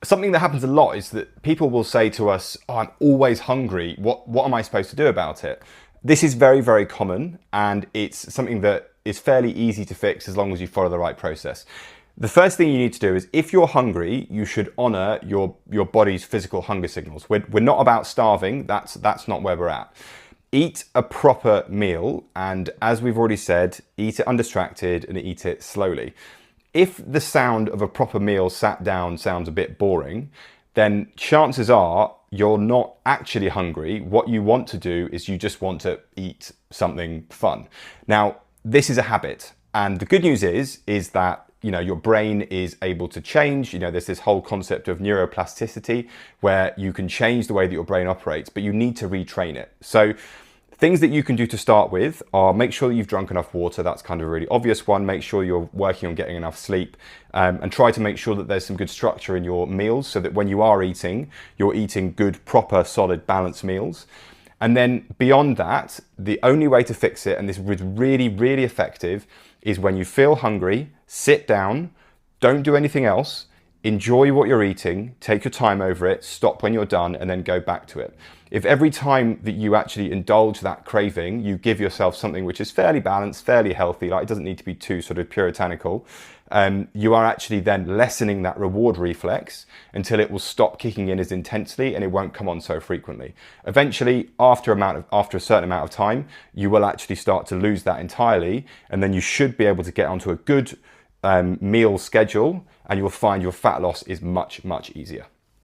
something that happens a lot is that people will say to us, oh, I'm always hungry. What am I supposed to do about it? This is very, very common, and it's something that is fairly easy to fix as long as you follow the right process. The first thing you need to do is, if you're hungry, you should honor your body's physical hunger signals. We're not about starving. That's not where we're at. Eat a proper meal, and as we've already said, eat it undistracted and eat it slowly. If the sound of a proper meal sat down sounds a bit boring, then chances are you're not actually hungry. What you want to do is you just want to eat something fun. Now, this is a habit, and the good news is that your brain is able to change. There's this whole concept of neuroplasticity where you can change the way that your brain operates, but you need to retrain it. So things that you can do to start with are make sure that you've drunk enough water. That's kind of a really obvious one. Make sure you're working on getting enough sleep, and try to make sure that there's some good structure in your meals so that when you are eating, you're eating good, proper, solid, balanced meals. And then beyond that, the only way to fix it, and this is really, really effective, is when you feel hungry, sit down, don't do anything else, enjoy what you're eating, take your time over it, stop when you're done, and then go back to it. If every time that you actually indulge that craving, you give yourself something which is fairly balanced, fairly healthy, like it doesn't need to be too sort of puritanical, you are actually then lessening that reward reflex until it will stop kicking in as intensely and it won't come on so frequently. Eventually, after a certain amount of time, you will actually start to lose that entirely, and then you should be able to get onto a good meal schedule, and you'll find your fat loss is much, much easier.